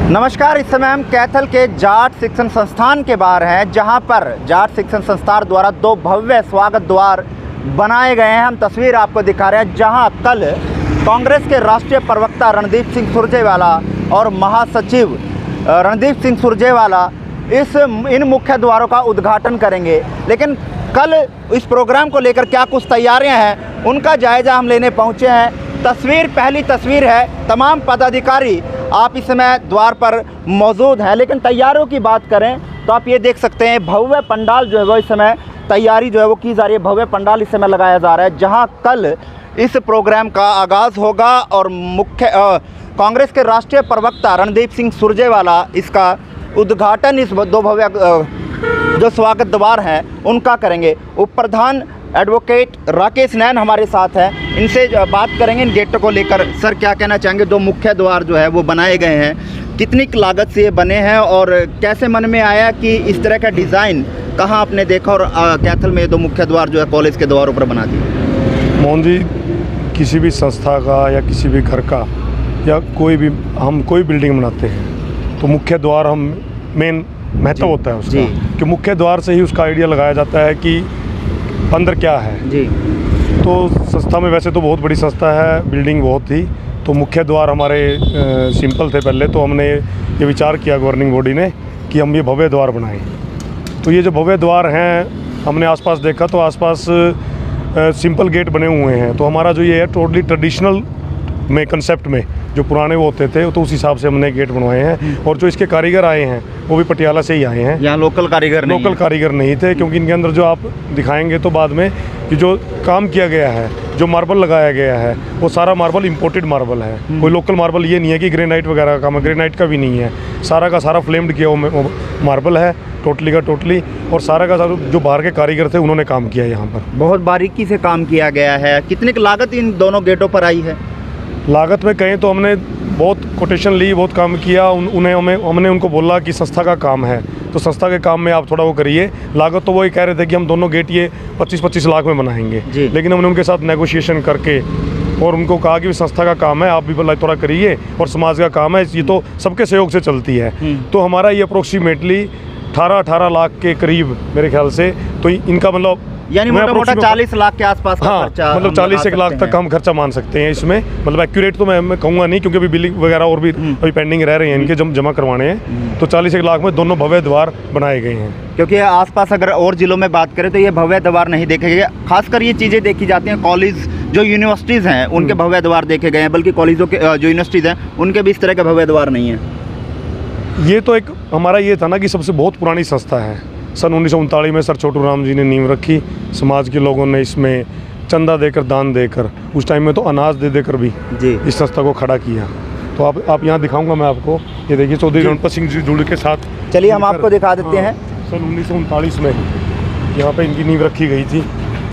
नमस्कार। इस समय हम कैथल के जाट शिक्षण संस्थान के बाहर हैं, जहां पर जाट शिक्षण संस्थान द्वारा दो भव्य स्वागत द्वार बनाए गए हैं। हम तस्वीर आपको दिखा रहे हैं, जहां कल कांग्रेस के राष्ट्रीय प्रवक्ता रणदीप सिंह सुरजेवाला और महासचिव रणदीप सिंह सुरजेवाला इन मुख्य द्वारों का उद्घाटन करेंगे। लेकिन कल इस प्रोग्राम को लेकर क्या कुछ तैयारियां हैं, उनका जायज़ा हम लेने पहुंचे हैं। पहली तस्वीर है, तमाम पदाधिकारी आप इस समय द्वार पर मौजूद हैं। लेकिन तैयारियों की बात करें तो आप ये देख सकते हैं, भव्य पंडाल जो है वो इस समय तैयारी जो है वो की जा रही है। भव्य पंडाल इस समय लगाया जा रहा है, जहां कल इस प्रोग्राम का आगाज़ होगा और कांग्रेस के राष्ट्रीय प्रवक्ता रणदीप सिंह सुरजेवाला इसका उद्घाटन इस दो भव्य जो स्वागत द्वार हैं उनका करेंगे। उप प्रधान एडवोकेट राकेश नैन हमारे साथ हैं, इनसे बात करेंगे इन गेटों को लेकर। सर, क्या कहना चाहेंगे? दो मुख्य द्वार जो है वो बनाए गए हैं, कितनी लागत से ये बने हैं और कैसे मन में आया कि इस तरह का डिज़ाइन कहाँ आपने देखा और कैथल में ये दो मुख्य द्वार जो है कॉलेज के द्वारों पर बना दिए? मोहन जी, किसी भी संस्था का या किसी भी घर का या कोई बिल्डिंग बनाते हैं तो मुख्य द्वार हम मेन महत्व होता है उसका, कि मुख्य द्वार से ही उसका आइडिया लगाया जाता है कि अंदर क्या है जी। तो संस्था में वैसे तो बहुत बड़ी संस्था है, बिल्डिंग बहुत थी, तो मुख्य द्वार हमारे सिंपल थे पहले। तो हमने ये विचार किया गवर्निंग बॉडी ने कि हम ये भव्य द्वार बनाएं। तो ये जो भव्य द्वार हैं, हमने आसपास देखा तो आसपास सिंपल गेट बने हुए हैं। तो हमारा जो ये है टोटली ट्रेडिशनल में कंसेप्ट में जो पुराने वो होते थे, तो उस हिसाब से हमने गेट बनवाए हैं। और जो इसके कारीगर आए हैं वो भी पटियाला से ही आए हैं, यहाँ लोकल कारीगर नहीं थे, क्योंकि इनके अंदर जो आप दिखाएंगे तो बाद में कि जो काम किया गया है, जो मार्बल लगाया गया है, वो सारा मार्बल इंपोर्टेड मार्बल है। कोई लोकल मार्बल ये नहीं है कि ग्रेनाइट वगैरह का काम है, ग्रेनाइट का भी नहीं है। सारा का सारा फ्लेम्ड किया वो मार्बल है, टोटली का टोटली। और सारा का सारा जो बाहर के कारीगर थे उन्होंने काम किया यहाँ पर, बहुत बारीकी से काम किया गया है। कितनी लागत इन दोनों गेटों पर आई है? लागत में कहें तो हमने बहुत कोटेशन ली, बहुत काम किया। हमने उनको बोला कि संस्था का काम है तो संस्था के काम में आप थोड़ा वो करिए। लागत तो वही कह रहे थे कि हम दोनों गेट ये 25-25 लाख में बनाएंगे, लेकिन हमने उनके साथ नेगोशिएशन करके और उनको कहा कि संस्था का काम है, आप भी थोड़ा करिए, और समाज का काम है, ये तो सबके सहयोग से चलती है। तो हमारा ये अप्रोक्सीमेटली 18 लाख के करीब मेरे ख्याल से, तो इनका मतलब यानी मोटा 40 लाख के आसपास का खर्चा, मतलब 40 लाख तक हम खर्चा मान सकते हैं इसमें। मतलब एक्यूरेट तो मैं कहूँगा नहीं, क्योंकि अभी बिलिंग वगैरह और भी अभी पेंडिंग रह रहे हैं, इनके जमा करवाने हैं। तो 40 लाख में दोनों भव्य द्वार बनाए गए हैं। क्योंकि आसपास अगर और जिलों में बात करें तो ये भव्य द्वार नहीं देखे गए। खासकर ये चीज़ें देखी जाती हैं कॉलेज जो यूनिवर्सिटीज़ हैं उनके भव्य द्वार देखे गए हैं, बल्कि कॉलेजों के जो यूनिवर्सिटीज़ हैं उनके भी इस तरह के भव्य द्वार नहीं है। ये तो एक हमारा ये था ना कि सबसे बहुत पुरानी संस्था है। सन 1939 में सर छोटू राम जी ने नींव रखी। समाज के लोगों ने इसमें चंदा देकर, दान देकर, उस टाइम में तो अनाज दे देकर भी इस संस्था को खड़ा किया। तो आप यहाँ दिखाऊंगा मैं आपको, ये देखिए चौधरी रणपत सिंह जी जुड़ के साथ। चलिए हम आपको दिखा देते हैं। सन 1939 में यहाँ पे इनकी नींव रखी गई थी।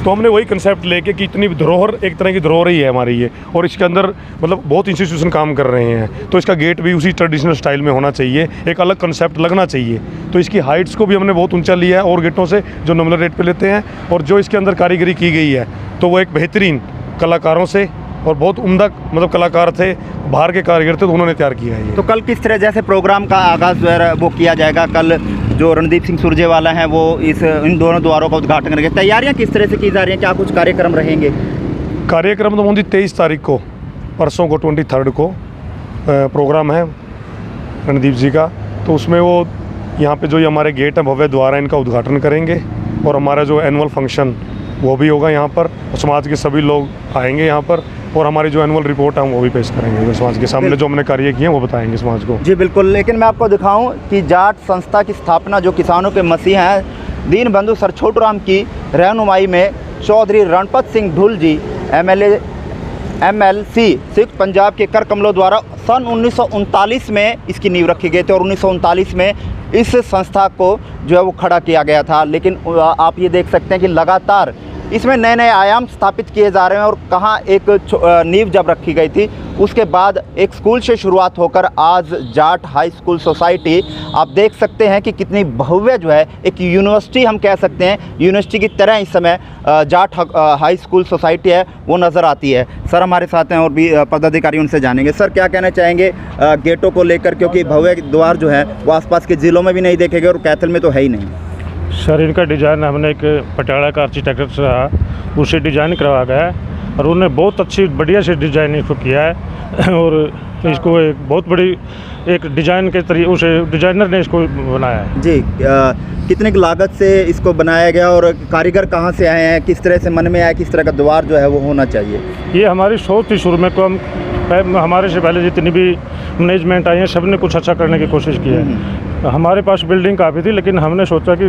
तो हमने वही कंसेप्ट लेके कि इतनी धरोहर, एक तरह की धरोहर ही है हमारी ये, और इसके अंदर मतलब बहुत इंस्टीट्यूशन काम कर रहे हैं। तो इसका गेट भी उसी ट्रेडिशनल स्टाइल में होना चाहिए, एक अलग कंसेप्ट लगना चाहिए। तो इसकी हाइट्स को भी हमने बहुत ऊंचा लिया है और गेटों से जो नॉमिनल रेट पे लेते हैं। और जो इसके अंदर कारीगरी की गई है तो वो एक बेहतरीन कलाकारों से, और बहुत उम्दा मतलब कलाकार थे, बाहर के कारीगर थे, तो उन्होंने तैयार किया है ये। तो कल किस तरह जैसे प्रोग्राम का आगाज़ जो है वो किया जाएगा? कल जो रणदीप सिंह सुरजेवाला हैं वो इन दोनों द्वारों का उद्घाटन करेंगे। तैयारियां किस तरह से की जा रही हैं? क्या कुछ कार्यक्रम रहेंगे? कार्यक्रम तो मोदी 23 तारीख को, परसों को 23 को प्रोग्राम है रणदीप जी का। तो उसमें वो यहाँ पे जो ये हमारे गेट हैं, भव्य द्वार हैं, इनका उद्घाटन करेंगे। और हमारा जो एनुअल फंक्शन वो भी होगा यहाँ पर, और समाज के सभी लोग आएंगे यहाँ पर, और हमारी जो एनुअल रिपोर्ट है वो भी पेश करेंगे समाज के सामने। जो हमने कार्य किए हैं वो बताएंगे समाज को। जी बिल्कुल। लेकिन मैं आपको दिखाऊं कि जाट संस्था की स्थापना जो किसानों के मसीहा हैं दीनबंधु सर छोटू राम की रहनुमाई में चौधरी रणपत सिंह ढुल जी MLC सिख पंजाब के कर कमलों द्वारा सन 1939 में इसकी नींव रखी गई थी, और 1939 में इस संस्था को जो है वो खड़ा किया गया था। लेकिन आप ये देख सकते हैं कि लगातार इसमें नए नए आयाम स्थापित किए जा रहे हैं और कहाँ एक नींव जब रखी गई थी उसके बाद एक स्कूल से शुरुआत होकर आज जाट हाई स्कूल सोसाइटी आप देख सकते हैं कि कितनी भव्य जो है एक यूनिवर्सिटी हम कह सकते हैं, यूनिवर्सिटी की तरह इस समय जाट हाई स्कूल सोसाइटी है वो नज़र आती है। सर हमारे साथ हैं और भी पदाधिकारी, उनसे जानेंगे। सर क्या कहना चाहेंगे गेटों को लेकर, क्योंकि भव्य द्वार जो है वो आसपास के ज़िलों में भी नहीं देखे गए और कैथल में तो है ही नहीं। सर इनका डिज़ाइन हमने एक पटियाला का आर्किटेक्ट से रहा, उसे डिज़ाइन करवा गया है और उन्होंने बहुत अच्छी बढ़िया से डिज़ाइन इसको किया है और इसको एक बहुत बड़ी एक डिज़ाइन के तरीके उसे डिज़ाइनर ने इसको बनाया है। जी कितने की लागत से इसको बनाया गया और कारीगर कहाँ से आए हैं, किस तरह से मन में आया किस तरह का द्वार जो है वो होना चाहिए? ये हमारी सोच थी शुरू में, को हम हमारे से पहले जितनी भी मैनेजमेंट आई है सब ने कुछ अच्छा करने की कोशिश की है। हमारे पास बिल्डिंग काफ़ी थी लेकिन हमने सोचा कि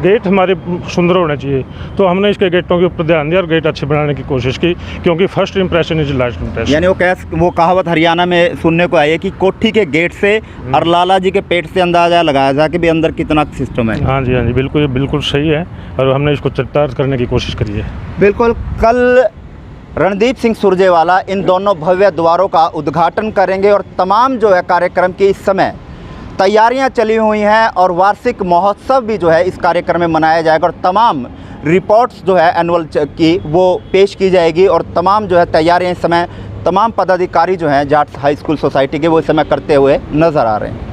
गेट हमारे सुंदर होने चाहिए, तो हमने इसके गेटों के ऊपर ध्यान दिया और गेट अच्छे बनाने की कोशिश की, क्योंकि first impression is last impression. यानी वो कहावत हरियाणा में सुनने को आई है कि कोठी के गेट से और लाला जी के पेट से अंदाजा लगाया जा कि भी अंदर कितना सिस्टम है। हाँ जी बिल्कुल, बिल्कुल सही है और हमने इसको चित्रित करने की कोशिश करी है। बिल्कुल, कल रणदीप सिंह सुरजेवाला इन दोनों भव्य द्वारों का उद्घाटन करेंगे और तमाम जो है कार्यक्रम की इस समय तैयारियां चली हुई हैं और वार्षिक महोत्सव भी जो है इस कार्यक्रम में मनाया जाएगा और तमाम रिपोर्ट्स जो है एनुअल की वो पेश की जाएगी और तमाम जो है तैयारियां इस समय तमाम पदाधिकारी जो हैं जाट हाई स्कूल सोसाइटी के वो इस समय करते हुए नज़र आ रहे हैं।